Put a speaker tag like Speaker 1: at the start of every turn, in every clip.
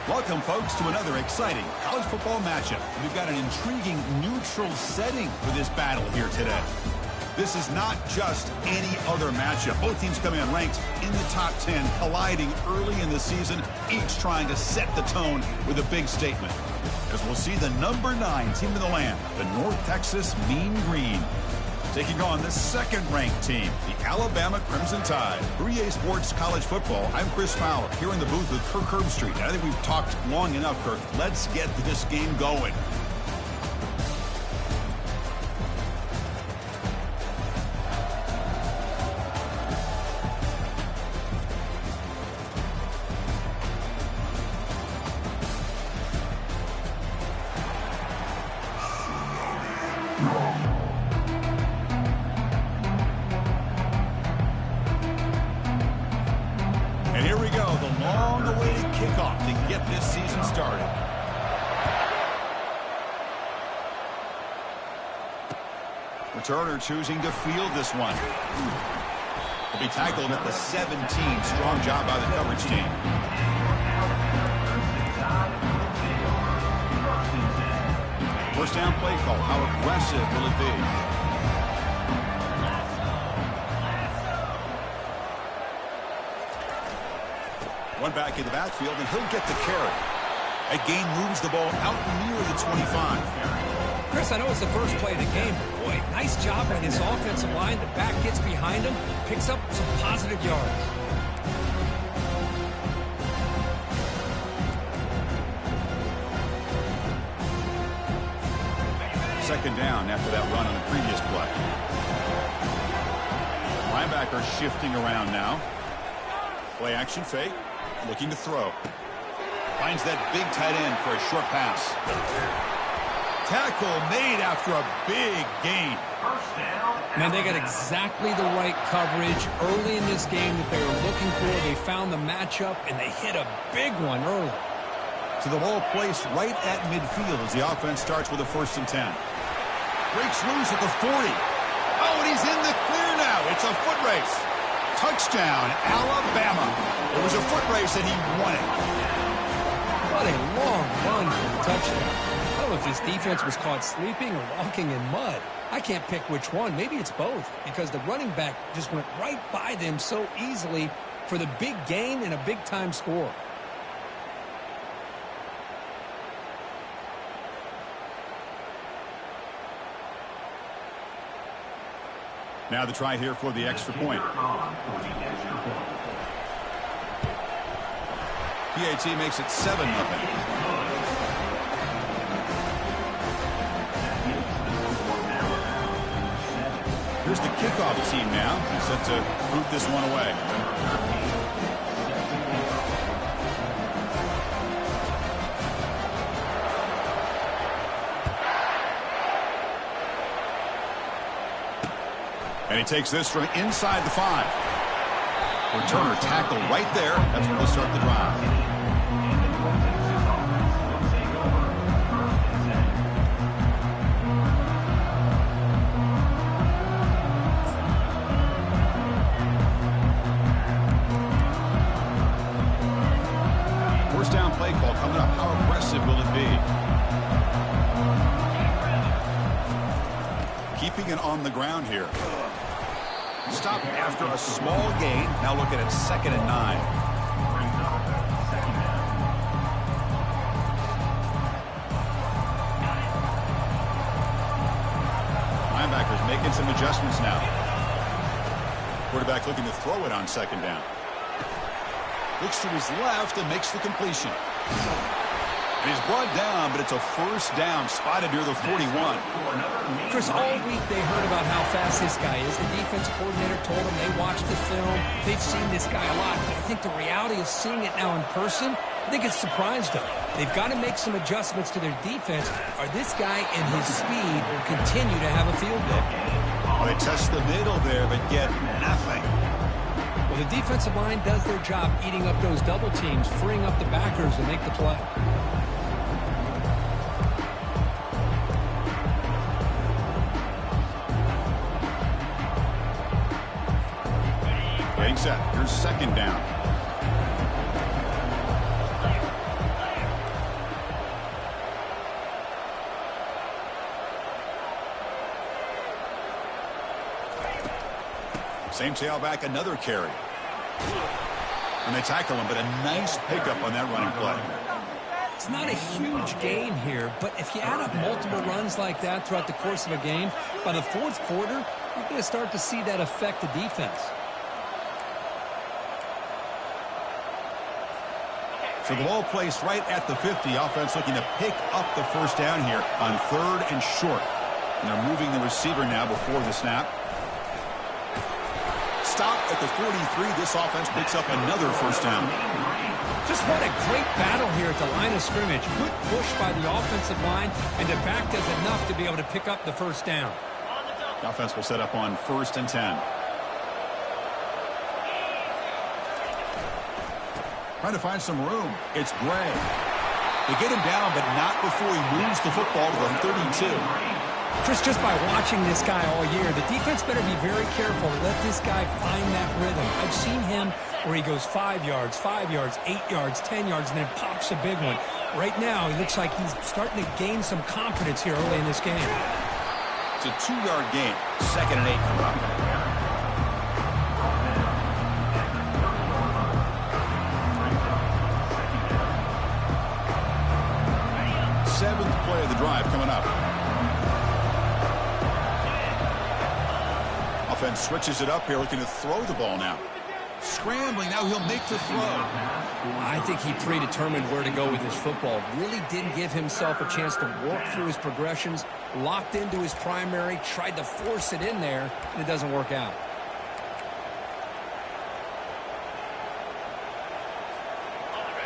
Speaker 1: Welcome, folks, to another exciting college football matchup. We've got an intriguing neutral setting for this battle here today. This is not just any other matchup. Both teams coming unranked in the top 10, colliding early in the season, each trying to set the tone with a big statement. As we'll see the number 9 team in the land, the North Texas Mean Green, taking on the second-ranked team, the Alabama Crimson Tide. For EA Sports College Football, I'm Chris Fowler, here in the booth with Kirk Herbstreit. I think we've talked long enough, Kirk. Let's get this game going. And here we go, the long-awaited kickoff to get this season started. Returner choosing to field this one. Will be tackled at the 17. Strong job by the coverage team. First down play call. How aggressive will it be? One back in the backfield, and he'll get the carry. A gain moves the ball out near the 25.
Speaker 2: Chris, I know it's the first play of the game, but boy, nice job by this offensive line. The back gets behind him, picks up some positive yards.
Speaker 1: Second down after that run on the previous play. Linebacker shifting around now. Play action fake. Looking to throw. Finds that big tight end for a short pass. Tackle made after a big gain.
Speaker 2: Man, they got exactly the right coverage early in this game that they were looking for. They found the matchup, and they hit a big one early.
Speaker 1: So the ball placed right at midfield as the offense starts with a 1st and 10. Breaks loose at the 40. Oh, and he's in the clear now. It's a foot race. Touchdown, Alabama. It was a foot race, and he won it.
Speaker 2: What a long run for the touchdown. I don't know if this defense was caught sleeping or walking in mud. I can't pick which one. Maybe it's both, because the running back just went right by them so easily for the big gain and a big-time score.
Speaker 1: Now the try here for the extra point. PAT makes it 7-0. Here's the kickoff team now. He's set to boot this one away. And he takes this from inside the 5. Returner tackle right there. That's where they'll start the drive. First down play call coming up. How aggressive will it be? Keeping it on the ground here. Stop after a small gain. Now looking at 2nd and 9. Linebackers making some adjustments now. Quarterback looking to throw it on 2nd down. Looks to his left and makes the completion. And he's brought down, but it's a 1st down, spotted near the 41.
Speaker 2: Chris, all week they heard about how fast this guy is. The defense coordinator told them they watched the film. They've seen this guy a lot. But I think the reality of seeing it now in person, I think it's surprised them. They've got to make some adjustments to their defense, or this guy and his speed will continue to have a field day.
Speaker 1: Oh, they test the middle there, but get nothing.
Speaker 2: Well, the defensive line does their job eating up those double teams, freeing up the backers to make the play. Getting set. Here's 2nd down.
Speaker 1: Same tailback, another carry. And they tackle him, but a nice pickup on that running play.
Speaker 2: It's not a huge gain here, but if you add up multiple runs like that throughout the course of a game, by the fourth quarter, you're going to start to see that affect the defense.
Speaker 1: So the ball placed right at the 50. Offense looking to pick up the first down here on 3rd and short. And they're moving the receiver now before the snap. Stop at the 43. This offense picks up another first down.
Speaker 2: Just what a great battle here at the line of scrimmage. Good push by the offensive line, and the back does enough to be able to pick up the first down.
Speaker 1: The offense will set up on 1st and 10. Trying to find some room. It's Gray. They get him down, but not before he moves the football to the 32.
Speaker 2: Chris, just by watching this guy all year, the defense better be very careful to let this guy find that rhythm. I've seen him where he goes 5 yards, 8 yards, 10 yards, and then pops a big one. Right now, he looks like he's starting to gain some confidence here early in this game.
Speaker 1: It's a 2-yard gain. 2nd and 8 coming up. Seventh play of the drive coming up. Offense switches it up here, looking to throw the ball now. Scrambling, now he'll make the throw.
Speaker 2: I think he predetermined where to go with his football. Really didn't give himself a chance to work through his progressions. Locked into his primary, tried to force it in there, and it doesn't work out.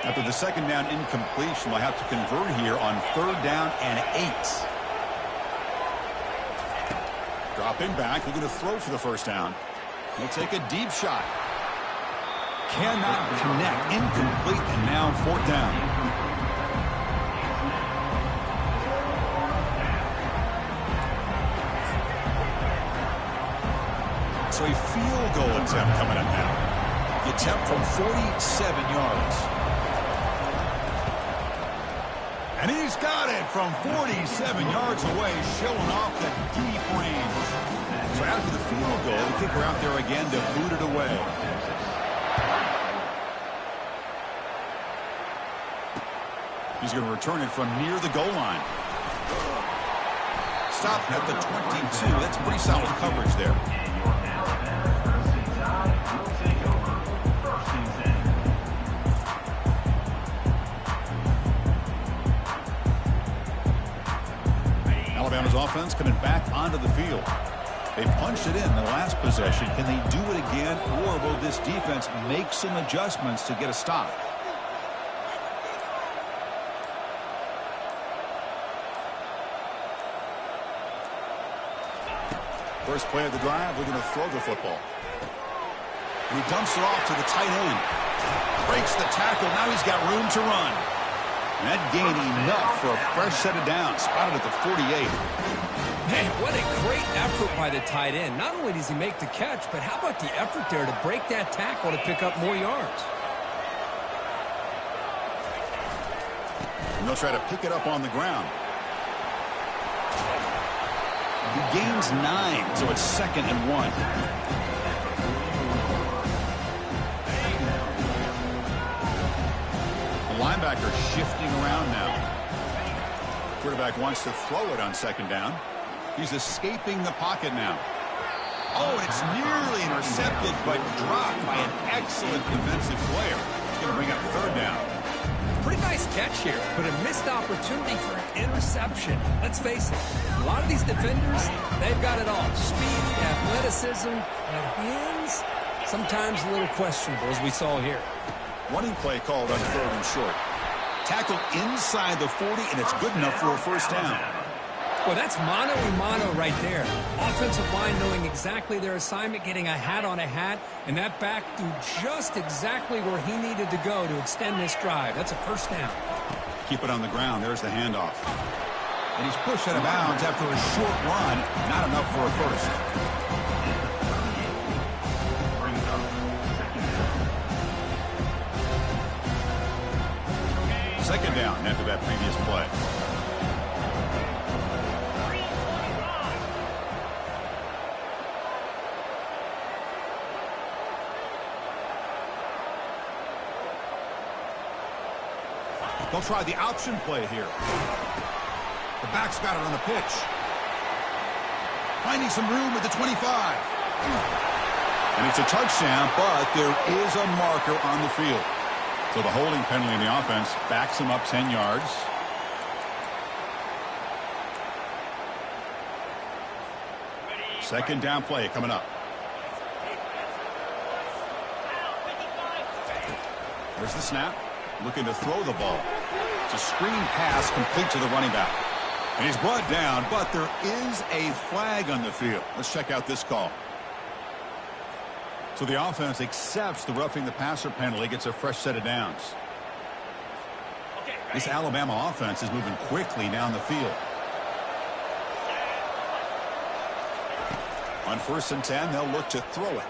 Speaker 1: After the 2nd down incompletion, we'll have to convert here on 3rd down and 8. Dropping back, looking to throw for the first down. He'll take a deep shot. Cannot connect, incomplete, and now 4th down. So a field goal attempt coming up now. The attempt from 47 yards. And he's got it from 47 yards away, showing off the deep range. So after the field goal, the kicker out there again to boot it away. He's going to return it from near the goal line. Stop at the 22. That's pretty solid coverage there. Alabama's offense coming back onto the field. They punched it in the last possession. Can they do it again, or will this defense make some adjustments to get a stop? First play of the drive, we're going to throw the football. And he dumps it off to the tight end. Breaks the tackle. Now he's got room to run. And that gained enough for a fresh set of downs. Spotted at the 48.
Speaker 2: Man, what a great effort by the tight end. Not only does he make the catch, but how about the effort there to break that tackle to pick up more yards?
Speaker 1: And they'll try to pick it up on the ground. He gains 9, so it's 2nd and 1. The linebacker shifting around now. Quarterback wants to throw it on 2nd down. He's escaping the pocket now. Oh, and it's nearly intercepted, but dropped by an excellent defensive player. He's going to bring up 3rd down.
Speaker 2: Pretty nice catch here, but a missed opportunity for an interception. Let's face it, a lot of these defenders, they've got it all. Speed, athleticism, and hands, sometimes a little questionable, as we saw here.
Speaker 1: Running play called on 3rd and short. Tackled inside the 40, and it's good enough for a first down.
Speaker 2: Well, that's mano-a-mano right there. Offensive line knowing exactly their assignment, getting a hat on a hat, and that back threw just exactly where he needed to go to extend this drive. That's a first down.
Speaker 1: Keep it on the ground. There's the handoff. And he's pushed out of bounds after a short run. Not enough for a first. Second down after that previous play. They'll try the option play here. The back's got it on the pitch. Finding some room at the 25. And it's a touchdown, but there is a marker on the field. So the holding penalty in the offense backs him up 10 yards. Second down play coming up. There's the snap. Looking to throw the ball. It's a screen pass complete to the running back. And he's brought down, but there is a flag on the field. Let's check out this call. So the offense accepts the roughing the passer penalty, gets a fresh set of downs. This Alabama offense is moving quickly down the field. On 1st and 10, they'll look to throw it.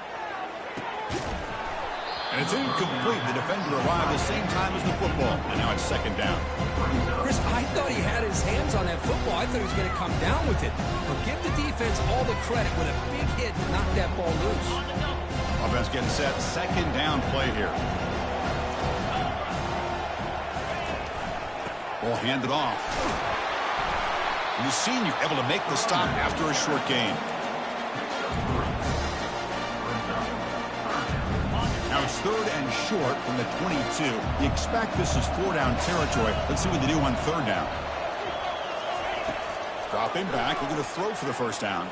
Speaker 1: And it's incomplete. The defender arrived the same time as the football. And now it's second down.
Speaker 2: Chris, I thought he had his hands on that football. I thought he was going to come down with it. But give the defense all the credit with a big hit to knock that ball loose.
Speaker 1: Offense getting set. Second down play here. Ball handed off. And the senior able to make the stop after a short gain. Now it's 3rd and short from the 22. You expect this is 4-down territory. Let's see what they do on 3rd down. Dropping back. They're going to throw for the first down.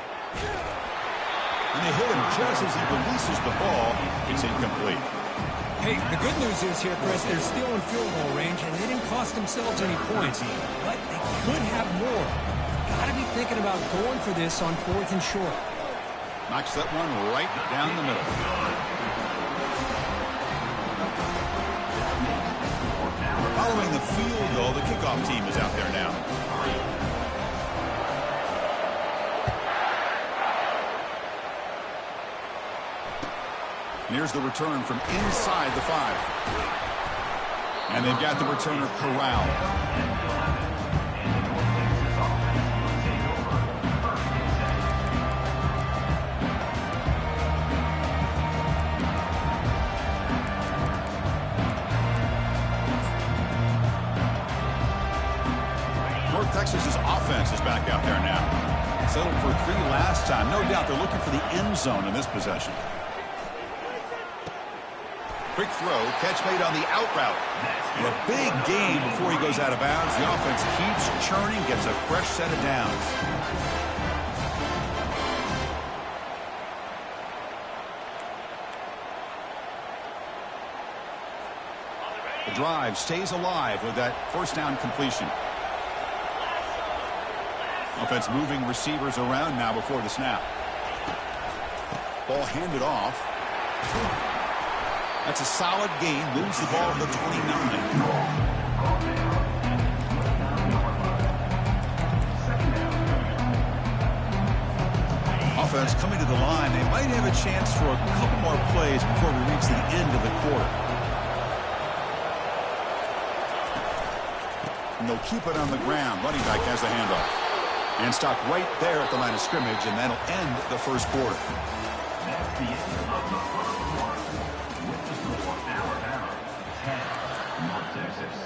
Speaker 1: And they hit him just as he releases the ball. It's incomplete.
Speaker 2: Hey, the good news is here, Chris, they're still in field goal range, and they didn't cost themselves any points. But they could have more. Got to be thinking about going for this on 4th and short.
Speaker 1: Knocks that one right down the middle. Following the field goal, the kickoff team is out there now. And here's the return from inside the 5. And they've got the returner corralled. Texas's offense is back out there now. Settled for 3 last time. No doubt they're looking for the end zone in this possession. Quick throw, catch made on the out route. And a big gain before he goes out of bounds. The offense keeps churning, gets a fresh set of downs. The drive stays alive with that first down completion. Offense moving receivers around now before the snap. Ball handed off. That's a solid gain. Moves the ball to the 29. Offense coming to the line. They might have a chance for a couple more plays before we reach the end of the quarter. And they'll keep it on the ground. Running back has the handoff. And stop right there at the line of scrimmage, and that'll end the first quarter.
Speaker 3: That's the end of the first quarter. With the score, Alabama 10, North Texas 3.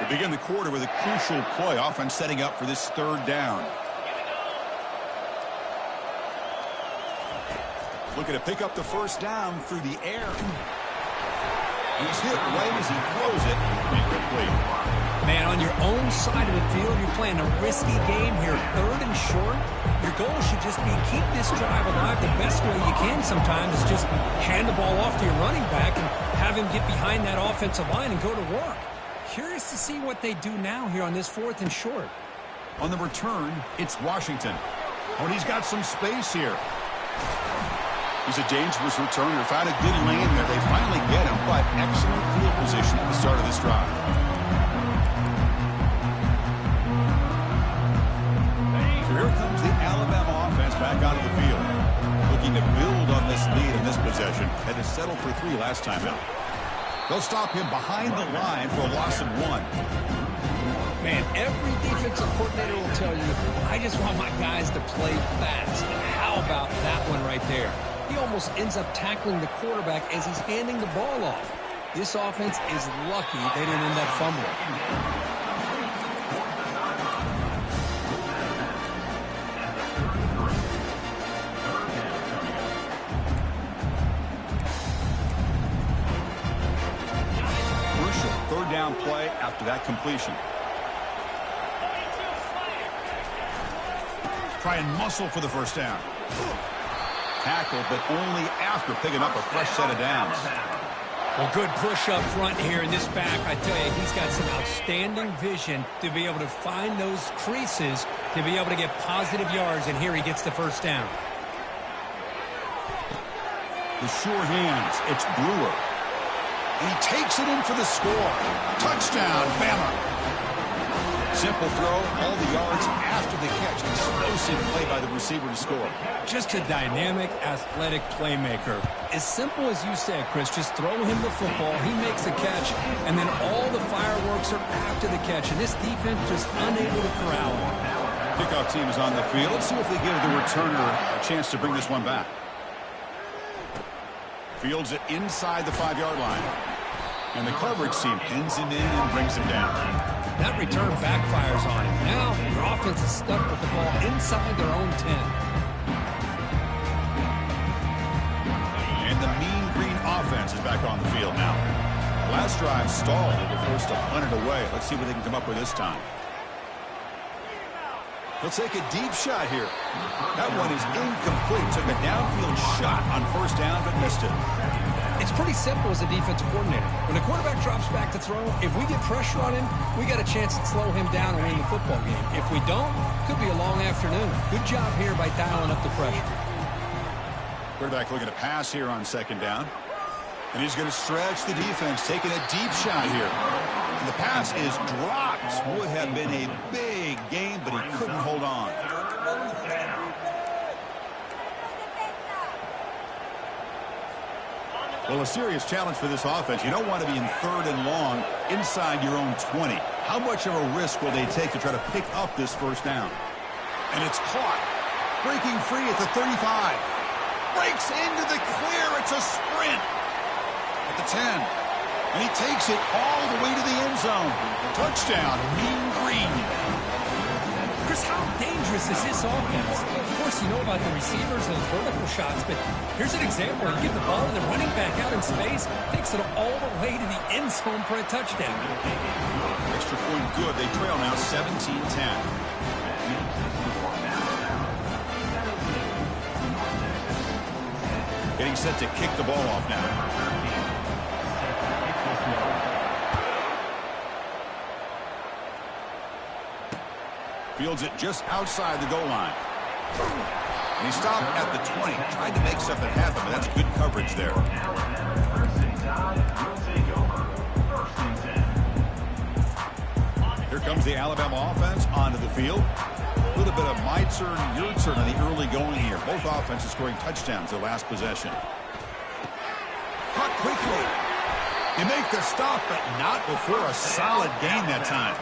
Speaker 1: We begin the quarter with a crucial play. Offense setting up for this 3rd down. Looking to pick up the first down through the air. He's hit right as he throws it. Incomplete.
Speaker 2: Man, on your own side of the field, you're playing a risky game here. 3rd and short. Your goal should just be keep this drive alive the best way you can sometimes is just hand the ball off to your running back and have him get behind that offensive line and go to work. Curious to see what they do now here on this 4th and short.
Speaker 1: On the return, it's Washington. Oh, and he's got some space here. He's a dangerous returner. Found a good lane there. They finally get him, but excellent field position at the start of this drive. So here comes the Alabama offense back onto the field. Looking to build on this lead in this possession. Had to settle for 3 last time out. They'll stop him behind the line for a loss of 1.
Speaker 2: Man, every defensive coordinator will tell you, I just want my guys to play fast. And how about that one right there? He almost ends up tackling the quarterback as he's handing the ball off. This offense is lucky they didn't end up fumbling.
Speaker 1: Crucial third down play after that completion. Try and muscle for the first down. Tackled, but only after picking up a fresh set of downs.
Speaker 2: Well, good push up front here in this back. I tell you, he's got some outstanding vision to be able to find those creases to be able to get positive yards, and here he gets the first down.
Speaker 1: The sure hands, it's Brewer. And he takes it in for the score. Touchdown, Bama. Simple throw, all the yards after the catch. Explosive play by the receiver to score.
Speaker 2: Just a dynamic, athletic playmaker. As simple as you said, Chris, just throw him the football, he makes the catch, and then all the fireworks are after the catch, and this defense just unable to corral him.
Speaker 1: Kickoff team is on the field. Let's see if they give the returner a chance to bring this one back. Fields it inside the 5-yard line. And the coverage team pins him in and brings him down.
Speaker 2: That return backfires on him. Now, your offense is stuck with the ball inside their own 10.
Speaker 1: And the mean green offense is back on the field now. Last drive stalled. They were forced to punt it away. Let's see what they can come up with this time. They'll take a deep shot here. That one is incomplete. Took a downfield shot on first down, but missed it.
Speaker 2: It's pretty simple as a defensive coordinator. When the quarterback drops back to throw, if we get pressure on him, we got a chance to slow him down and win the football game. If we don't, could be a long afternoon. Good job here by dialing up the pressure.
Speaker 1: Quarterback looking to pass here on second down. And he's going to stretch the defense, taking a deep shot here. And the pass is dropped. Would have been a big game, but he couldn't hold on. Well, a serious challenge for this offense. You don't want to be in third and long inside your own 20. How much of a risk will they take to try to pick up this first down? And it's caught. Breaking free at the 35. Breaks into the clear. It's a sprint. At the 10. And he takes it all the way to the end zone. Touchdown, Mean Green.
Speaker 2: Chris, how dangerous is this offense? Of course, you know about the receivers and the vertical shots, but here's an example. You give the ball to the running back out in space, takes it all the way to the end zone for a touchdown.
Speaker 1: Extra point good. They trail now 17-10. Getting set to kick the ball off now. Fields it just outside the goal line. And he stopped at the 20. Tried to make something happen, but that's good coverage there. Here comes the Alabama offense onto the field. A little bit of my turn, your turn in the early going here. Both offenses scoring touchdowns their last possession. Caught quickly. You make the stop, but not before a solid gain that time.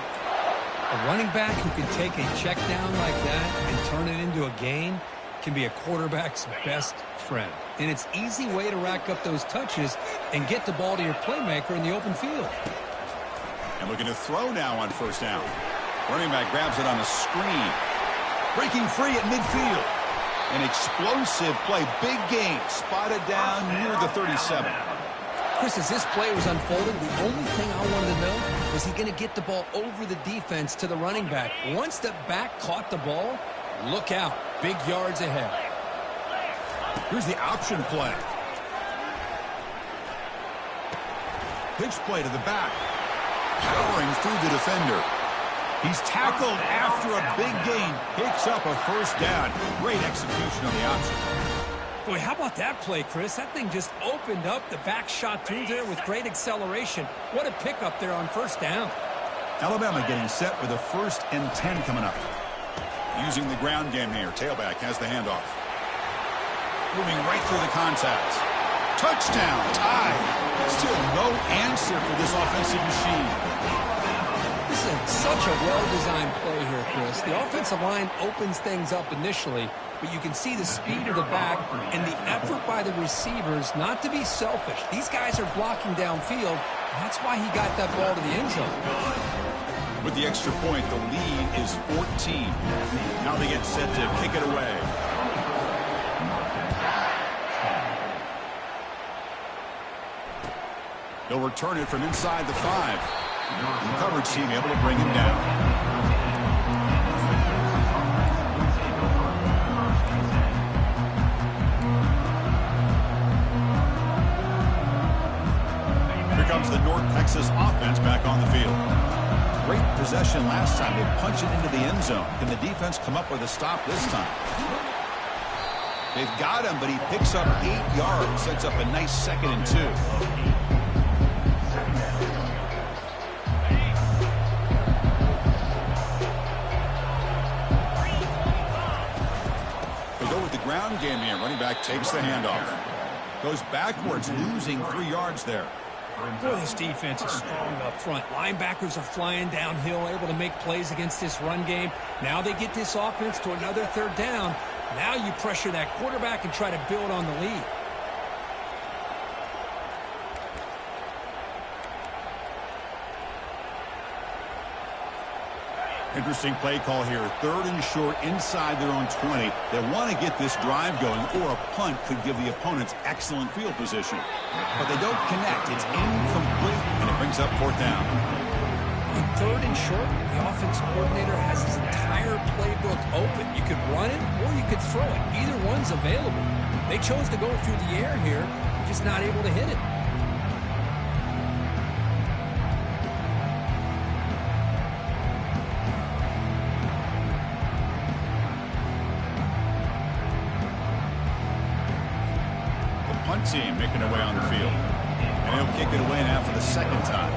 Speaker 2: A running back who can take a check down like that and turn it into a gain can be a quarterback's best friend. And it's an easy way to rack up those touches and get the ball to your playmaker in the open field.
Speaker 1: And looking to throw now on first down. Running back grabs it on a screen. Breaking free at midfield. An explosive play. Big gain. Spotted down near the 37.
Speaker 2: Chris, as this play was unfolding, the only thing I wanted to know was he going to get the ball over the defense to the running back. Once the back caught the ball, look out. Big yards ahead.
Speaker 1: Here's the option play. Pitch play to the back. Powering through the defender. He's tackled after a big gain. Picks up a first down. Great execution on the option.
Speaker 2: Boy, how about that play, Chris? That thing just opened up. The back shot through there with great acceleration. What a pickup there on first down.
Speaker 1: Alabama getting set with a 1st and 10 coming up. Using the ground game here. Tailback has the handoff. Moving right through the contacts. Touchdown, tied. Still no answer for this offensive machine.
Speaker 2: This is such a well-designed play here, Chris. The offensive line opens things up initially, but you can see the speed of the back and the effort by the receivers not to be selfish. These guys are blocking downfield, and that's why he got that ball to the end zone.
Speaker 1: With the extra point, the lead is 14. Now they get set to kick it away. They'll return it from inside the 5. The coverage team able to bring him down. Here comes the North Texas offense back on the field. Great possession last time. They punch it into the end zone. Can the defense come up with a stop this time? They've got him, but he picks up 8 yards. Sets up a nice 2nd and 2. Ground game here. Running back takes the handoff. Goes backwards, losing 3 yards there.
Speaker 2: Boy, this defense is strong up front. Linebackers are flying downhill, able to make plays against this run game. Now they get this offense to another 3rd down. Now you pressure that quarterback and try to build on the lead.
Speaker 1: Interesting play call here. 3rd and short inside their own 20. They want to get this drive going, or a punt could give the opponents excellent field position. But they don't connect. It's incomplete, and it brings up 4th down.
Speaker 2: On 3rd and short, the offensive coordinator has his entire playbook open. You could run it, or you could throw it. Either one's available. They chose to go through the air here, just not able to hit it.
Speaker 1: Team making their way on the field. And he'll kick it away now for the 2nd time.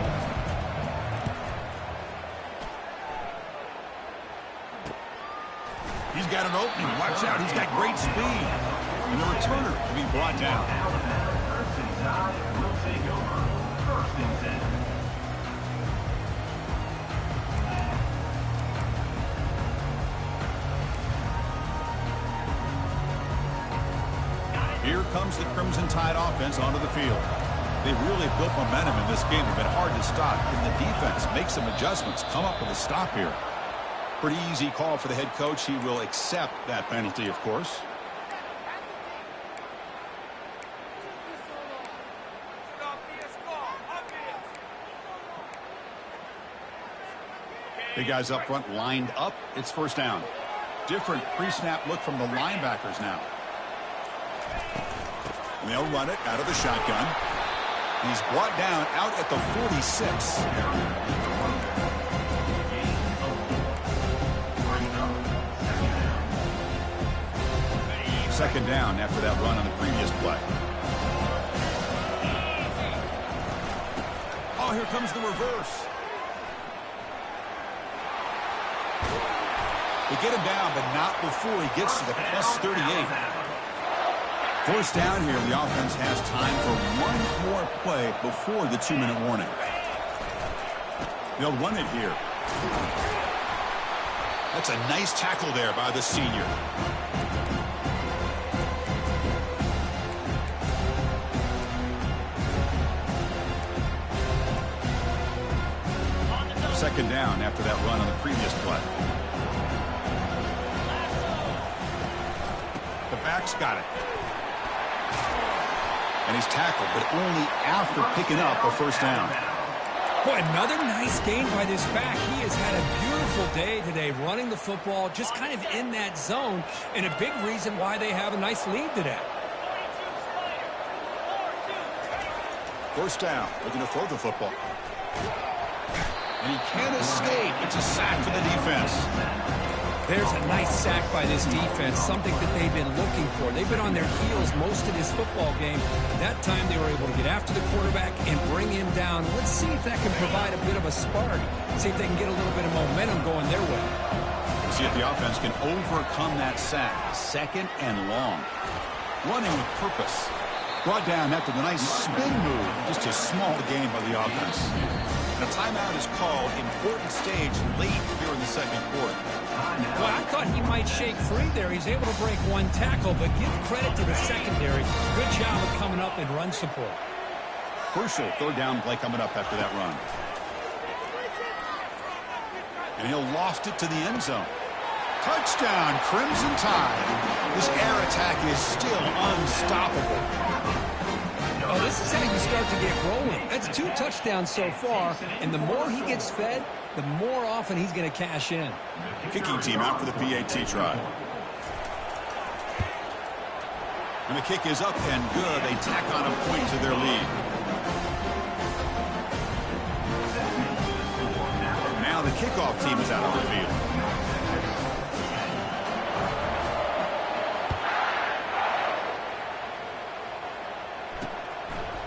Speaker 1: He's got an opening. Watch out. He's got great speed. And the returner will be brought down. Here comes the Crimson Tide offense onto the field. They really built momentum in this game. It's been hard to stop. Can the defense make some adjustments, come up with a stop here? Pretty easy call for the head coach. He will accept that penalty, of course. The guys up front lined up. It's 1st down. Different pre-snap look from the linebackers now. And they'll run it out of the shotgun. He's brought down out at the 46. 2nd down after that run on the previous play. Oh, here comes the reverse. They get him down, but not before he gets to the plus 38. 4th down here. The offense has time for one more play before the 2-minute warning. They'll run it here. That's a nice tackle there by the senior. Second down after that run on the previous play. The back's got it. And he's tackled, but only after picking up a 1st down.
Speaker 2: Boy, another nice gain by this back. He has had a beautiful day today running the football, just kind of in that zone, and a big reason why they have a nice lead today.
Speaker 1: 1st down, looking to throw the football. And he can't escape. It's a sack for the defense.
Speaker 2: There's a nice sack by this defense, something that they've been looking for. They've been on their heels most of this football game. That time they were able to get after the quarterback and bring him down. Let's see if that can provide a bit of a spark. See if they can get a little bit of momentum going their way.
Speaker 1: See if the offense can overcome that sack. 2nd and long. Running with purpose. Brought down after the nice spin move. Just a small gain by the offense. And a timeout is called. Important stage late here in the second quarter.
Speaker 2: Well, I thought he might shake free there. He's able to break one tackle, but give credit to the secondary. Good job of coming up in run support.
Speaker 1: Crucial third down play coming up after that run. And he'll loft it to the end zone. Touchdown, Crimson Tide. This air attack is still unstoppable.
Speaker 2: Oh, this is how you start to get rolling. That's 2 touchdowns so far, and the more he gets fed, the more often he's going to cash in.
Speaker 1: Kicking team out for the PAT try. And the kick is up and good. They tack on a point to their lead. Now the kickoff team is out on the field.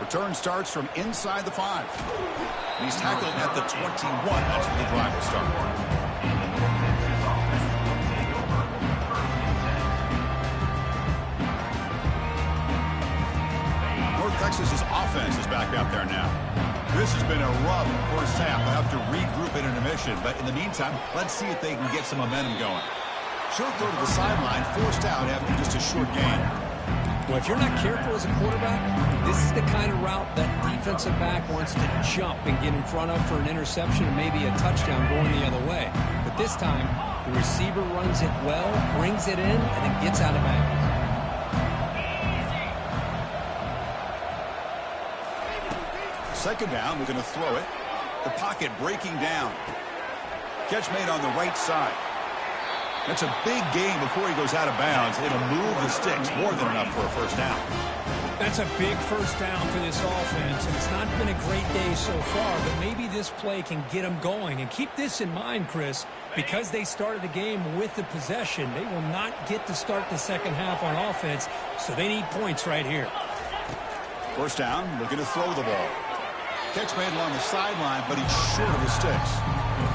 Speaker 1: Return starts from inside the 5. And he's tackled at the 21. That's where the drive will start. North Texas's offense is back out there now. This has been a rough first half. They'll have to regroup in intermission. But in the meantime, let's see if they can get some momentum going. Short throw to the sideline, forced out after just a short gain.
Speaker 2: Well, if you're not careful as a quarterback, this is the kind of route that defensive back wants to jump and get in front of for an interception and maybe a touchdown going the other way. But this time, the receiver runs it well, brings it in, and it gets out of bounds.
Speaker 1: Second down, we're going to throw it. The pocket breaking down. Catch made on the right side. That's a big gain before he goes out of bounds. It'll move the sticks more than enough for a first down.
Speaker 2: That's a big first down for this offense, and it's not been a great day so far, but maybe this play can get them going. And keep this in mind, Chris, because they started the game with the possession, they will not get to start the second half on offense, so they need points right here.
Speaker 1: First down, looking to throw the ball. Catch made along the sideline, but he's short of the sticks.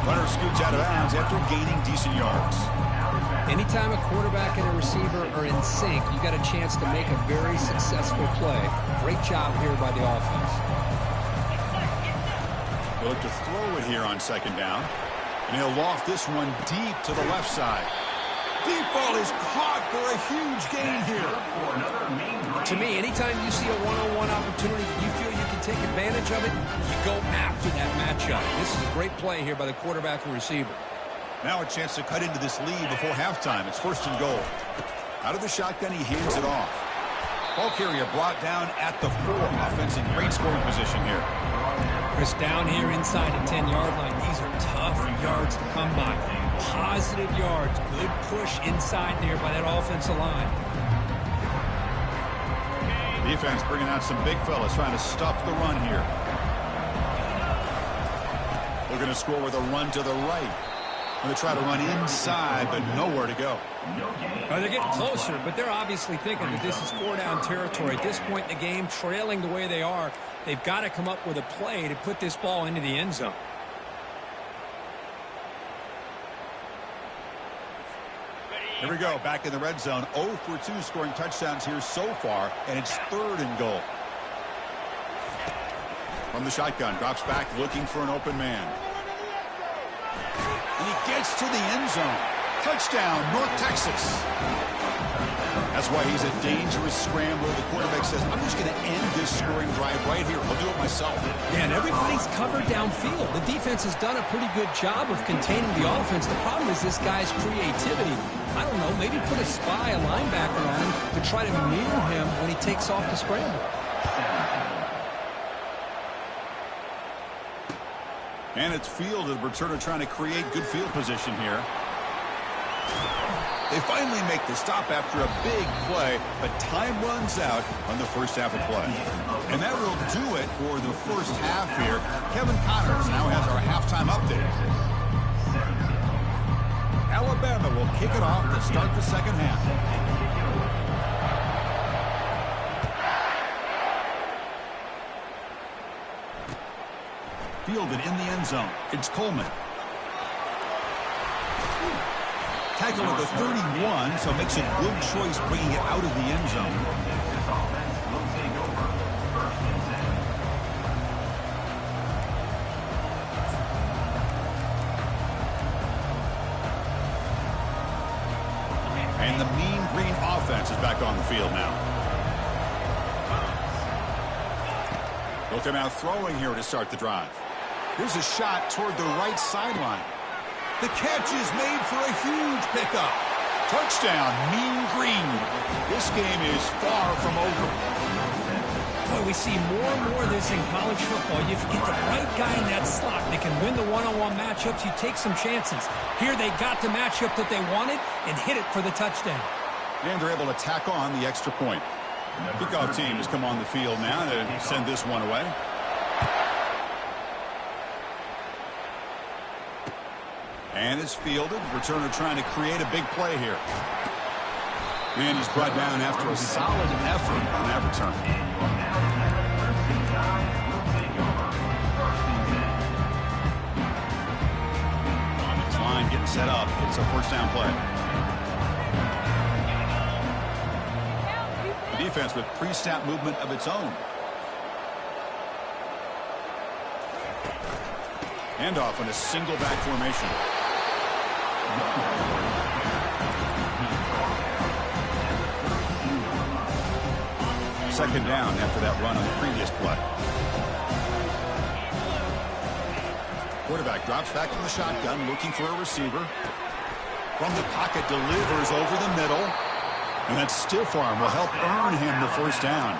Speaker 1: Runner scoots out of bounds after gaining decent yards.
Speaker 2: Anytime a quarterback and a receiver are in sync, you got a chance to make a very successful play. Great job here by the offense.
Speaker 1: They'll look to throw it here on second down. And he'll loft this one deep to the left side. Deep ball is caught for a huge gain here.
Speaker 2: To me, anytime you see a one-on-one opportunity, you feel you can take advantage of it, you go after that matchup. This is a great play here by the quarterback and receiver.
Speaker 1: Now a chance to cut into this lead before halftime. It's first and goal. Out of the shotgun, he hands it off. Ball carrier brought down at the 4. Offense in great scoring position here.
Speaker 2: Chris, down here inside the 10-yard line. These are tough yards to come by. Positive yards. Good push inside there by that offensive line.
Speaker 1: Defense bringing out some big fellas trying to stuff the run here. Looking to score with a run to the right. Going to try to run inside, but nowhere to go.
Speaker 2: They're getting closer, but they're obviously thinking that this is 4-down territory. At this point in the game, trailing the way they are, they've got to come up with a play to put this ball into the end zone.
Speaker 1: Here we go, back in the red zone. 0 for 2 scoring touchdowns here so far, and it's third and goal. From the shotgun, drops back looking for an open man. And he gets to the end zone. Touchdown, North Texas. That's why he's a dangerous scrambler. The quarterback says, I'm just going to end this scoring drive right here. I'll do it myself.
Speaker 2: Yeah, and everybody's covered downfield. The defense has done a pretty good job of containing the offense. The problem is this guy's creativity. I don't know, maybe put a spy, a linebacker on him to try to mirror him when he takes off the scramble.
Speaker 1: And it's fielded. Returner trying to create good field position here. They finally make the stop after a big play, but time runs out on the first half of play. And that will do it for the first half here. Kevin Connors now has our halftime update. Alabama will kick it off to start the second half. Fielded in the end zone. It's Coleman. Tackle at the 31, so makes a good choice bringing it out of the end zone. on the field now. They'll come out throwing here to start the drive. Here's a shot toward the right sideline. The catch is made for a huge pickup. Touchdown, Mean Green. This game is far from over.
Speaker 2: Boy, we see more and more of this in college football. You get the right guy in that slot. They can win the one-on-one matchups. You take some chances. Here they got the matchup that they wanted and hit it for the touchdown.
Speaker 1: And they're able to tack on the extra point. Kickoff team has come on the field now to send this one away. And is fielded. Returner trying to create a big play here. And he's brought down after a solid effort on that return. Offensive line getting set up. It's a first down play. The defense with pre-snap movement of its own. Handoff in a single back formation. Second down after that run on the previous play. Quarterback drops back from the shotgun, looking for a receiver. From the pocket, delivers over the middle. And that stiff arm will help earn him the first down.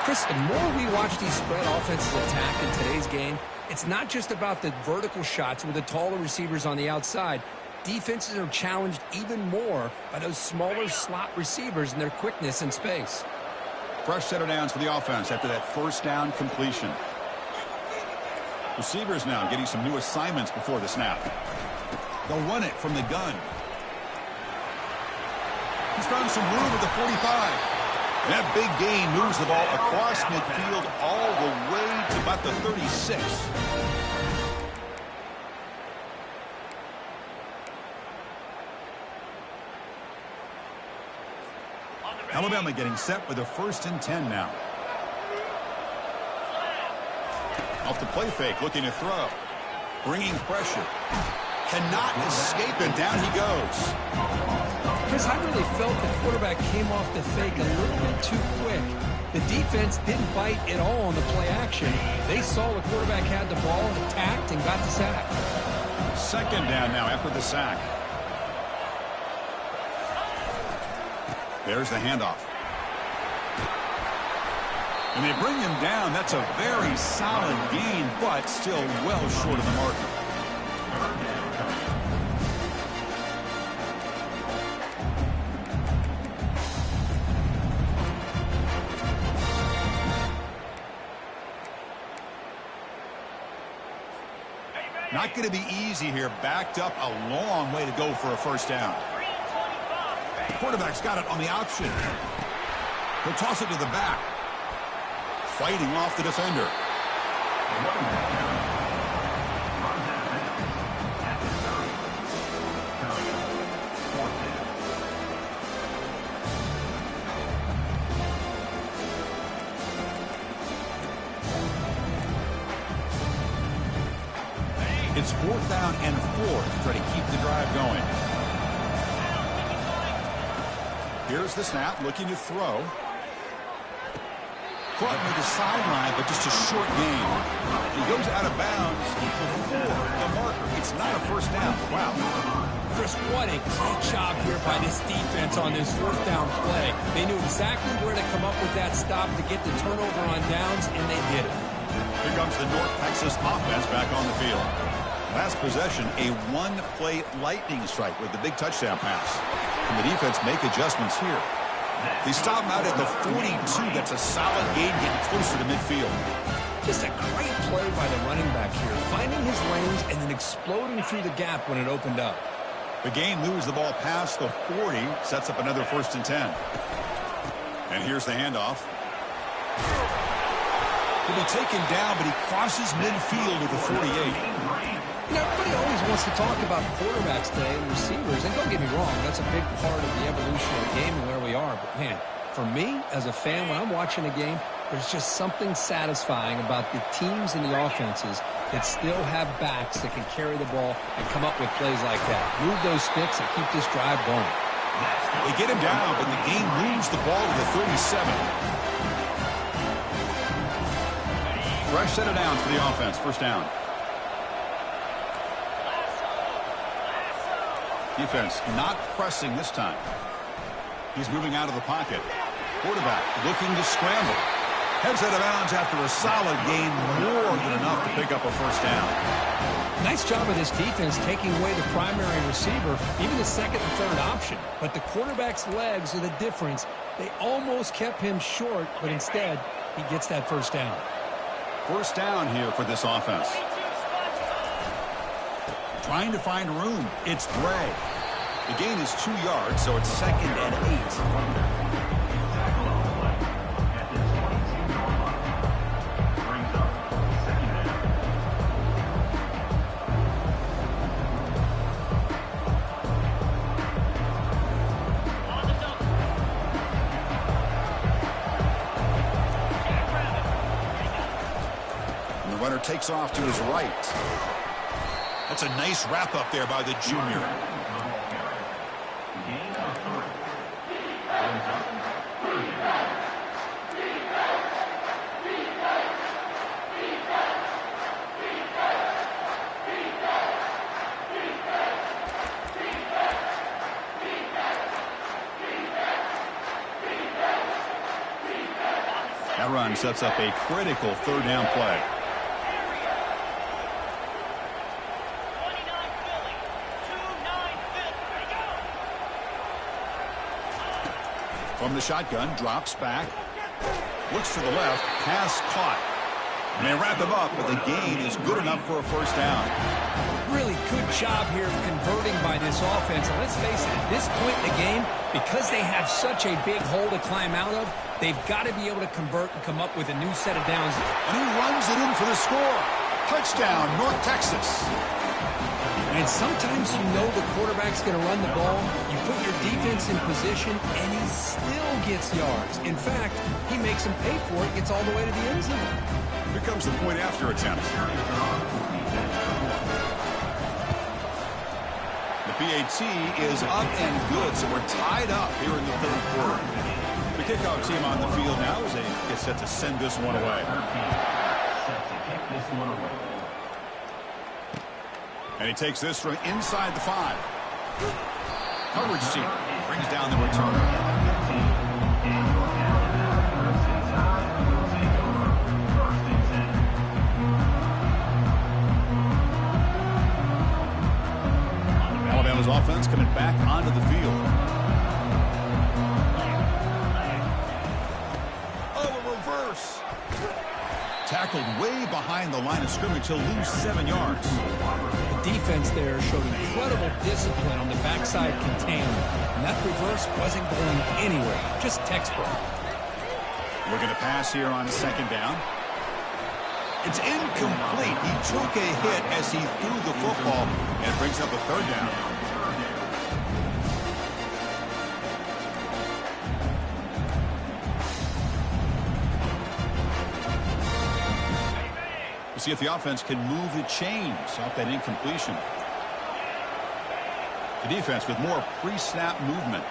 Speaker 2: Chris, the more we watch these spread offenses attack in today's game, it's not just about the vertical shots with the taller receivers on the outside. Defenses are challenged even more by those smaller slot receivers and their quickness in space.
Speaker 1: Fresh set of downs for the offense after that first down completion. Receivers now getting some new assignments before the snap. They'll run it from the gun. He's found some room at the 45. That big gain moves the ball across midfield all the way to about the 36. Alabama getting set with a 1st and 10 now. Off the play fake, looking to throw. Bringing pressure. Cannot escape it. Down he goes.
Speaker 2: Chris, I really felt the quarterback came off the fake a little bit too quick. The defense didn't bite at all on the play action. They saw the quarterback had the ball, attacked, and got the sack.
Speaker 1: Second down now after the sack. There's the handoff. And they bring him down. That's a very solid gain, but still well short of the marker. Not going to be easy here. Backed up a long way to go for a first down. The quarterback's got it on the option. He'll toss it to the back. Fighting off the defender. It's 4th down and 4 to try to keep the drive going. Here's the snap, looking to throw. Caught near the sideline, but just a short gain. He goes out of bounds before the marker. It's not a first down. Wow.
Speaker 2: Chris, what a great job here by this defense on this 4th down play. They knew exactly where to come up with that stop to get the turnover on downs, and they did it.
Speaker 1: Here comes the North Texas offense back on the field. Last possession, a one-play lightning strike with the big touchdown pass. Can the defense make adjustments here? They stop him out at the 42. That's a solid gain, getting closer to midfield.
Speaker 2: Just a great play by the running back here, finding his lanes and then exploding through the gap when it opened up.
Speaker 1: The gain moves the ball past the 40, sets up another 1st and 10. And here's the handoff. He'll be taken down, but he crosses midfield at the 48.
Speaker 2: You know, everybody always wants to talk about quarterbacks today and receivers, and don't get me wrong, that's a big part of the evolution of the game and where we are. But, man, for me, as a fan, when I'm watching a game, there's just something satisfying about the teams and the offenses that still have backs that can carry the ball and come up with plays like that. Move those sticks and keep this drive going.
Speaker 1: They get him down, but the game moves the ball to the 37. Fresh set of downs for the offense. First down. Defense not pressing this time. He's moving out of the pocket. Quarterback looking to scramble. Heads out of bounds after a solid gain, more than enough to pick up a first down.
Speaker 2: Nice job of this defense taking away the primary receiver, even the second and third option. But the quarterback's legs are the difference. They almost kept him short, but instead, he gets that first down.
Speaker 1: First down here for this offense. Trying to find room. It's Bray. The gain is 2 yards, so it's 2nd and 8. Runner takes off to his right. That's a nice wrap up there by the junior. That run sets up a critical third down play. From the shotgun, drops back, looks to the left, pass caught. And they wrap him up, but the gain is good enough for a first down.
Speaker 2: Really good job here of converting by this offense. And let's face it, at this point in the game, because they have such a big hole to climb out of, they've got to be able to convert and come up with a new set of downs.
Speaker 1: And he runs it in for the score. Touchdown, North Texas.
Speaker 2: And sometimes you know the quarterback's going to run the ball. You put your defense in position, and he still gets yards. In fact, he makes them pay for it, gets all the way to the end zone.
Speaker 1: Here comes the point after attempt. The PAT is up and good, so we're tied up here in the third quarter. The kickoff team on the field now as they get set to send this one away. And he takes this from inside the 5. Coverage team brings down the return. Alabama's offense coming back onto the field. Oh, a reverse. Tackled way behind the line of scrimmage. He'll lose 7 yards.
Speaker 2: Defense there showed incredible discipline on the backside containment. And that reverse wasn't going anywhere. Just textbook.
Speaker 1: Looking to pass here on second down. It's incomplete. He took a hit as he threw the football and brings up a third down. See if the offense can move the chains off that incompletion. The defense with more pre-snap movement.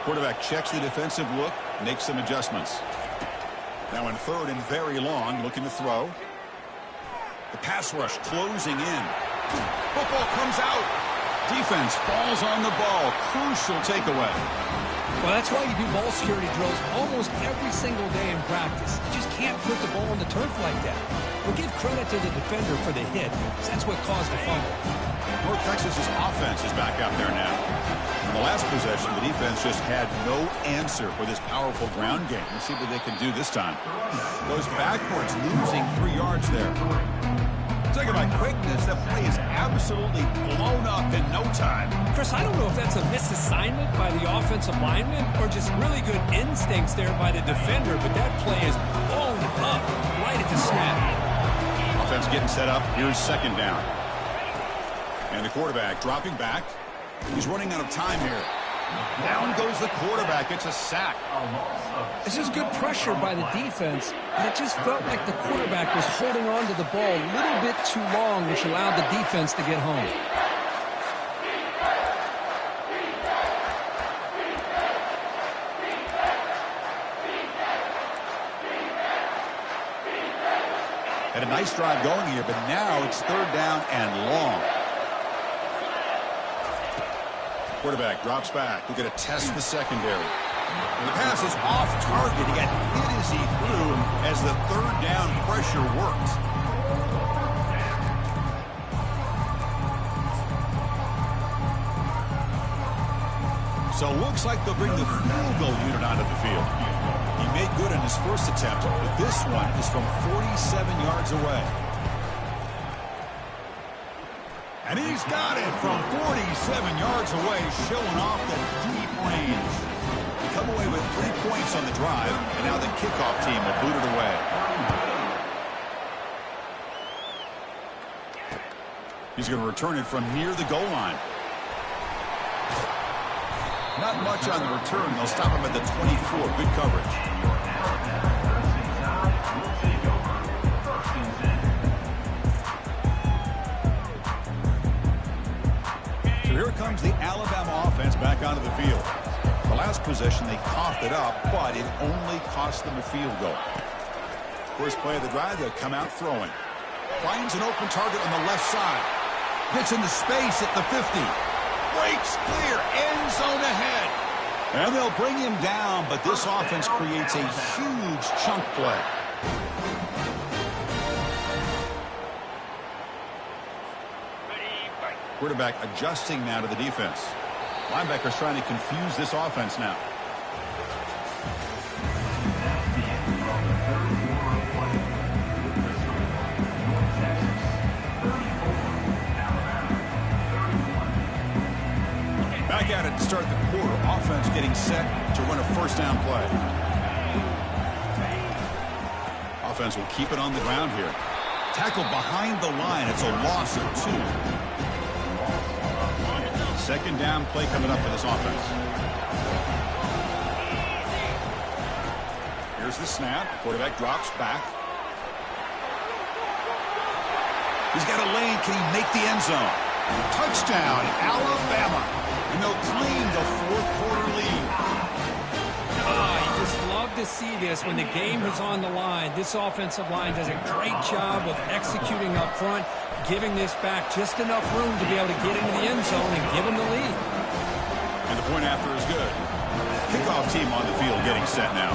Speaker 1: Quarterback checks the defensive look, makes some adjustments. Now in third and very long, looking to throw. The pass rush closing in. Football comes out. Defense falls on the ball. Crucial takeaway.
Speaker 2: Well, that's why you do ball security drills almost every single day in practice. You just can't put the ball on the turf like that. We'll give credit to the defender for the hit, because that's what caused the fumble.
Speaker 1: North Texas's offense is back out there now. In the last possession, the defense just had no answer for this powerful ground game. Let's see what they can do this time. Goes backwards, losing 3 yards there. Talking about quickness, that play is absolutely blown up in no time.
Speaker 2: Chris, I don't know if that's a misassignment by the offensive lineman or just really good instincts there by the defender, but that play is blown up right at the snap.
Speaker 1: Offense getting set up. Here's second down. And the quarterback dropping back. He's running out of time here. Down goes the quarterback. It's a sack.
Speaker 2: This is good pressure by the defense, but it just felt like the quarterback was holding on to the ball a little bit too long, which allowed the defense to get home.
Speaker 1: Had a nice drive going here, but now it's third down and long. Quarterback drops back. We're going to test the secondary. The pass is off target. He got hit as he threw as the third down pressure worked. So it looks like they'll bring the field goal unit onto the field. He made good on his first attempt, but this one is from 47 yards away. And he's got it from 47 yards away, showing off the deep range. They come away with 3 points on the drive, and now the kickoff team will boot it away. He's going to return it from near the goal line. Not much on the return. They'll stop him at the 24. Good coverage. So here comes the Alabama offense back onto the field. The last possession, they coughed it up, but it only cost them a field goal. First play of the drive, they'll come out throwing. Finds an open target on the left side. Gets into space at the 50. Breaks clear, end zone ahead. And they'll bring him down, but this offense creates a huge chunk play. Quarterback adjusting now to the defense. Linebackers trying to confuse this offense now. Back at it to start the quarter. Offense getting set to run a first down play. Offense will keep it on the ground here. Tackle behind the line. It's a loss of 2. Second down play coming up for this offense. Here's the snap. Quarterback drops back. He's got a lane. Can he make the end zone? Touchdown, Alabama. And they'll claim the fourth-quarter lead.
Speaker 2: You just love to see this when the game is on the line. This offensive line does a great job of executing up front, giving this back just enough room to be able to get into the end zone and give them the lead.
Speaker 1: And the point after is good. Kickoff team on the field getting set now.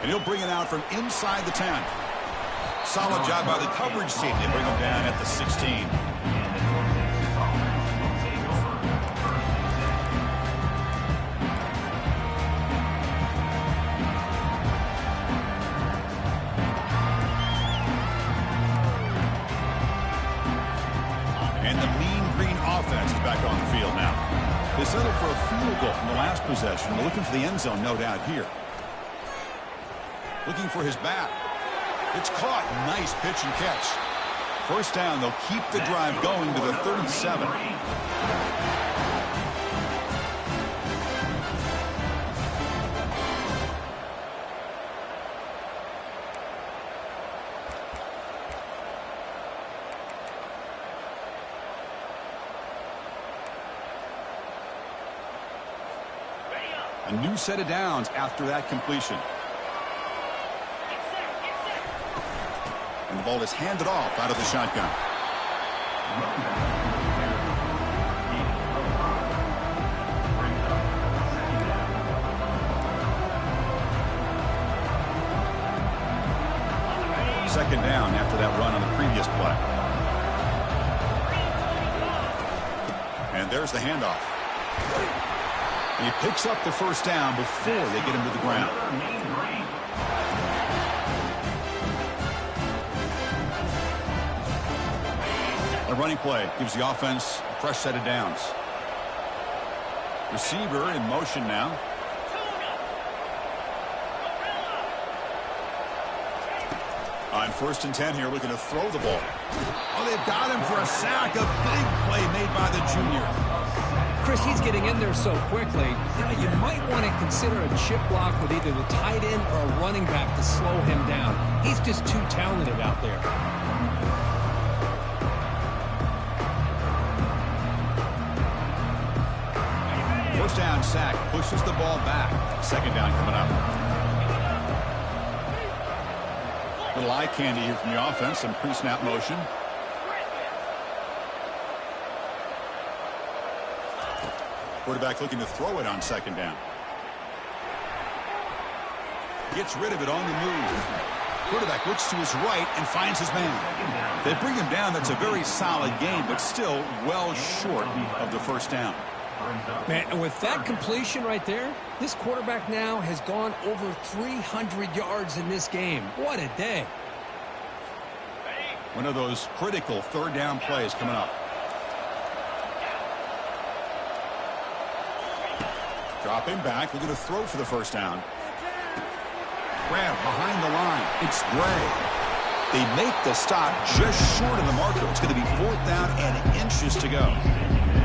Speaker 1: And he'll bring it out from inside the 10. Solid job by the coverage team. They bring him down at the 16. And the mean green offense is back on the field now. They settled for a field goal in the last possession. They're looking for the end zone, no doubt, here. Looking for his back. It's caught. Nice pitch and catch. First down. They'll keep the drive going to the 37. A new set of downs after that completion. And the ball is handed off out of the shotgun. Second down after that run on the previous play. And there's the handoff. And he picks up the first down before they get him to the ground. A running play gives the offense a fresh set of downs. Receiver in motion now. On 1st and 10 here, looking to throw the ball. Oh, they've got him for a sack. A big play made by the junior.
Speaker 2: Chris, he's getting in there so quickly. You might want to consider a chip block with either the tight end or a running back to slow him down. He's just too talented out there.
Speaker 1: First down sack, pushes the ball back. 2nd down coming up. Little eye candy here from the offense, some pre-snap motion. Quarterback looking to throw it on 2nd down. Gets rid of it on the move. Quarterback looks to his right and finds his man. They bring him down. That's a very solid game, but still well short of the 1st down.
Speaker 2: Man, and with that completion right there, this quarterback now has gone over 300 yards in this game. What a day.
Speaker 1: One of those critical 3rd down plays coming up. Dropping back, looking to throw for the 1st down. Grab behind the line. It's Gray. They make the stop just short of the marker. It's going to be 4th down and inches to go.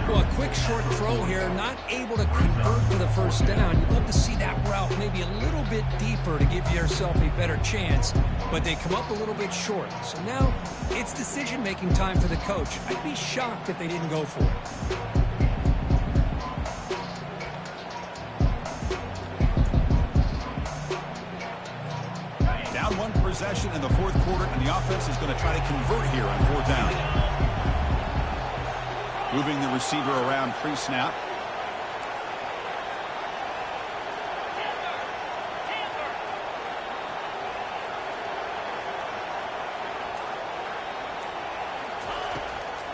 Speaker 2: Well, a quick short throw here, not able to convert to the 1st down. You'd love to see that route maybe a little bit deeper to give yourself a better chance, but they come up a little bit short. So now it's decision-making time for the coach. I'd be shocked if they didn't go for it.
Speaker 1: Down 1 possession in the 4th quarter, and the offense is going to try to convert here on 4th down. Moving the receiver around pre-snap.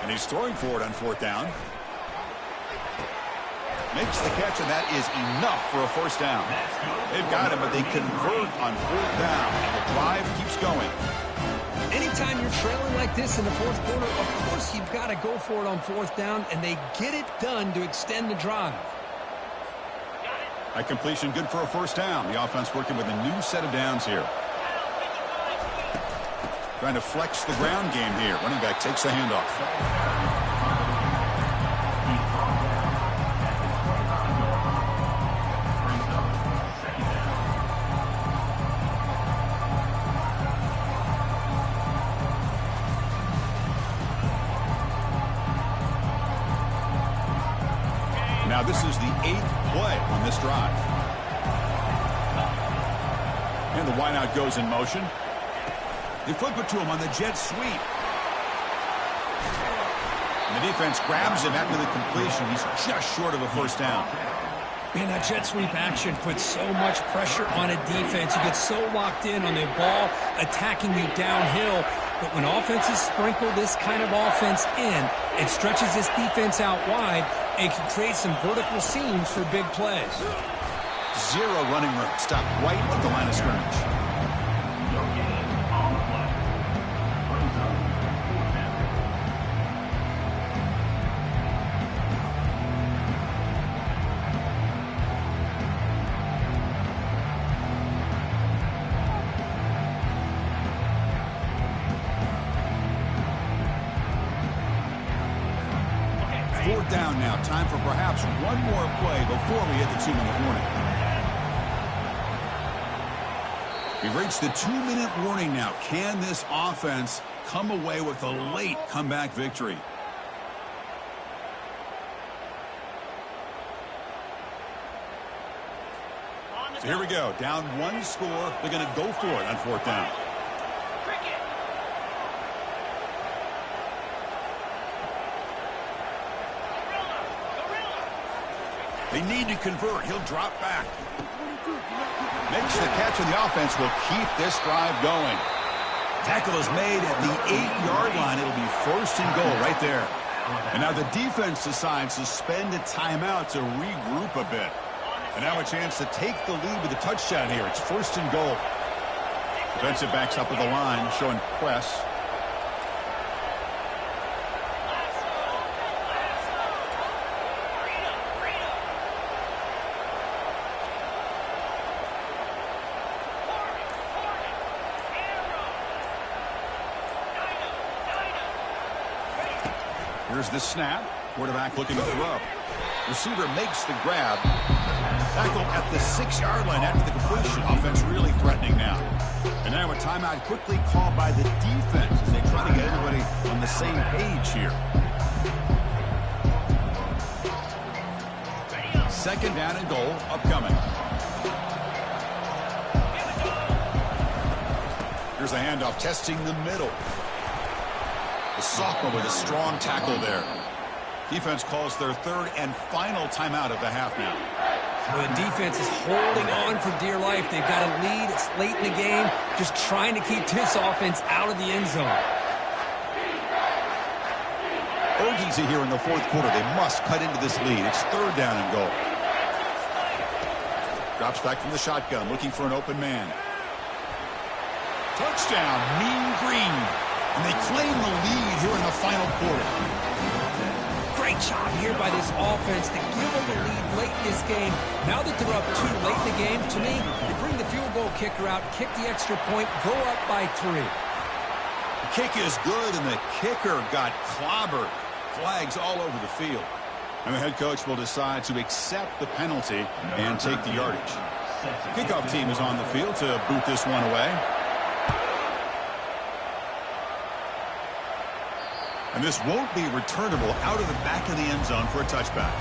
Speaker 1: And he's throwing for it on 4th down. Makes the catch, and that is enough for a 1st down. They've got him, but they convert on 4th down, and the drive keeps going.
Speaker 2: Anytime you're trailing like this in the 4th quarter, of course you've got to go for it on 4th down, and they get it done to extend the drive.
Speaker 1: That completion good for a 1st down. The offense working with a new set of downs here. Trying to flex the ground game here. Running back takes the handoff. Now this is the 8th play on this drive. And the wideout goes in motion. They flip it to him on the jet sweep. And the defense grabs him after the completion. He's just short of a 1st down.
Speaker 2: Man, that jet sweep action puts so much pressure on a defense. You get so locked in on the ball attacking you downhill. But when offenses sprinkle this kind of offense in, it stretches this defense out wide and can create some vertical seams for big plays.
Speaker 1: 0 running room. Stop right at the line of scrimmage. Down now. Time for perhaps one more play before we hit the 2-minute warning. We've reached the 2-minute warning now. Can this offense come away with a late comeback victory? So here we go. Down 1 score. They're going to go for it on 4th down. They need to convert. He'll drop back. Makes the catch, and the offense will keep this drive going. Tackle is made at the 8-yard line. It'll be 1st and goal right there. And now the defense decides to spend a timeout to regroup a bit. And now a chance to take the lead with a touchdown here. It's 1st and goal. Defensive backs up at the line, showing press. Here's the snap. Quarterback looking to throw. Receiver makes the grab. Tackle at the 6-yard line after the completion. Offense really threatening now. And now a timeout quickly called by the defense as they try to get everybody on the same page here. Second down and goal upcoming. Here's a handoff testing the middle. The sophomore with a strong tackle there. Defense calls their third and final timeout of the half now.
Speaker 2: The defense is holding on for dear life. They've got a lead. It's late in the game. Just trying to keep this offense out of the end zone.
Speaker 1: Urgency here in the fourth quarter. They must cut into this lead. It's third down and goal. Drops back from the shotgun, looking for an open man. Touchdown, Mean Green. And they claim the lead here in the final quarter.
Speaker 2: Great job here by this offense to give them the lead late in this game. Now that they're up 2 late in the game, to me, they bring the field goal kicker out, kick the extra point, go up by 3.
Speaker 1: The kick is good, and the kicker got clobbered. Flags all over the field. And the head coach will decide to accept the penalty and take the yardage. Kickoff team is on the field to boot this one away. And this won't be returnable out of the back of the end zone for a touchback.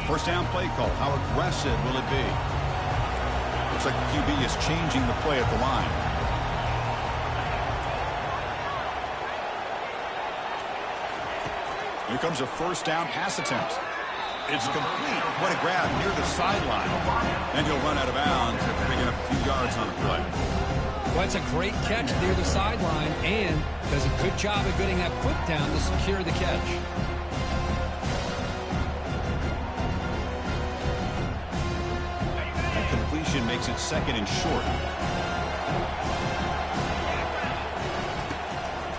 Speaker 1: First down play call. How aggressive will it be? Looks like the QB is changing the play at the line. Here comes a first down pass attempt. It's complete. What a grab near the sideline. And he'll run out of bounds after picking up a few yards on the play.
Speaker 2: Well, it's a great catch near the sideline and does a good job of getting that foot down to secure the catch.
Speaker 1: That completion makes it second and short.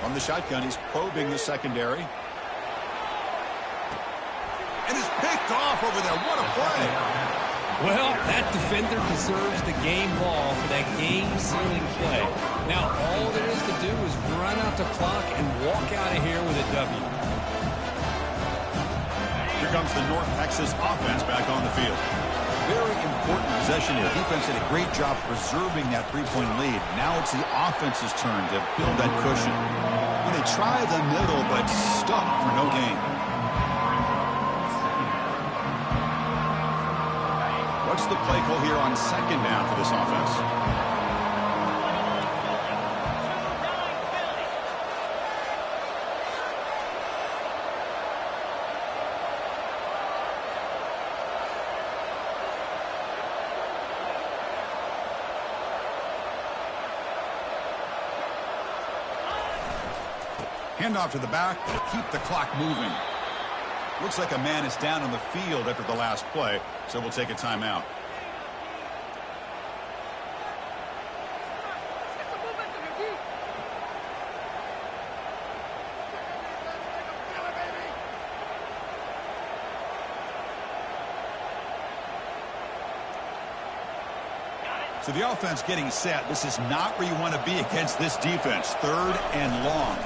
Speaker 1: From the shotgun, he's probing the secondary. And it's picked off over there. What a play.
Speaker 2: Well, that defender deserves the game ball for that game-sealing play. Now, all there is to do is run out the clock and walk out of here with a W.
Speaker 1: Here comes the North Texas offense back on the field. Very important possession here. Defense did a great job preserving that 3-point lead. Now it's the offense's turn to build that cushion. When they try the middle, but stuck for no gain. What's the play call here on second down for this offense? Handoff to the back to keep the clock moving. Looks like a man is down on the field after the last play, so we'll take a timeout. So the offense getting set. This is not where you want to be against this defense. Third and long.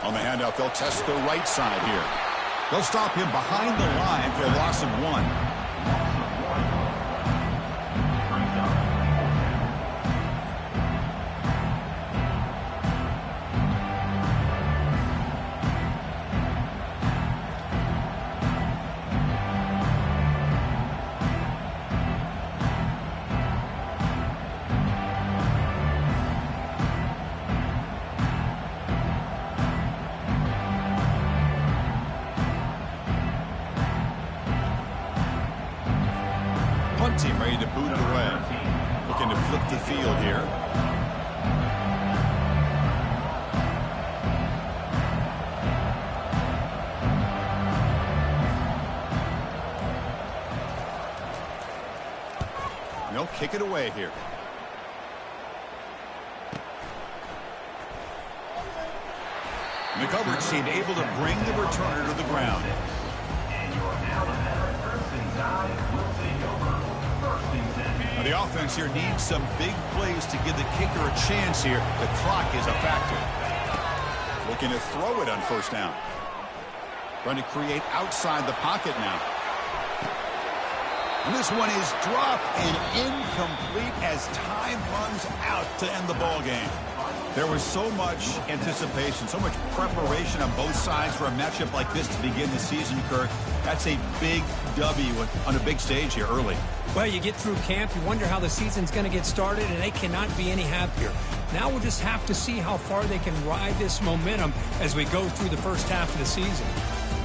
Speaker 1: On the handoff, they'll test the right side here. They'll stop him behind the line for a loss of 1. Team ready to boot it away. Looking to flip the field here. And they'll kick it away here. And the coverage seemed able to bring the returner to the ground.
Speaker 3: And your now the veteran first and time will take over.
Speaker 1: The offense here needs some big plays to give the kicker a chance here. The clock is a factor. Looking to throw it on first down. Trying to create outside the pocket now. And this one is dropped and incomplete as time runs out to end the ball game. There was so much anticipation, so much preparation on both sides for a matchup like this to begin the season, Kirk. That's a big W on a big stage here early.
Speaker 2: Well, you get through camp, you wonder how the season's going to get started, and they cannot be any happier. Now we'll just have to see how far they can ride this momentum as we go through the first half of the season.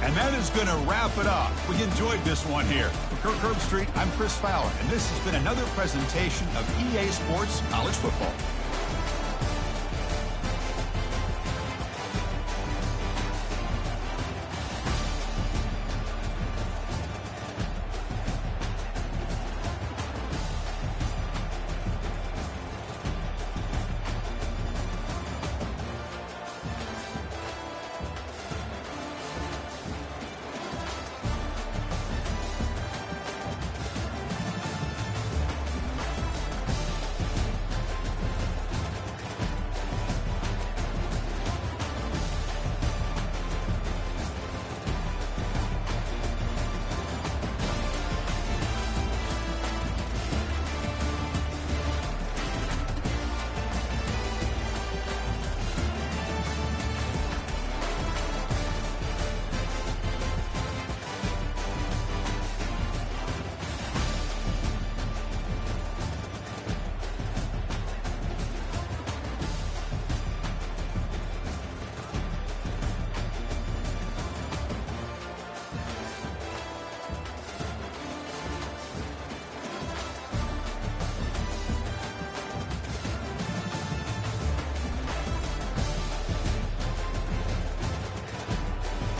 Speaker 1: And that is going to wrap it up. We enjoyed this one here. For Kirk Herbstreit, I'm Chris Fowler, and this has been another presentation of EA Sports College Football.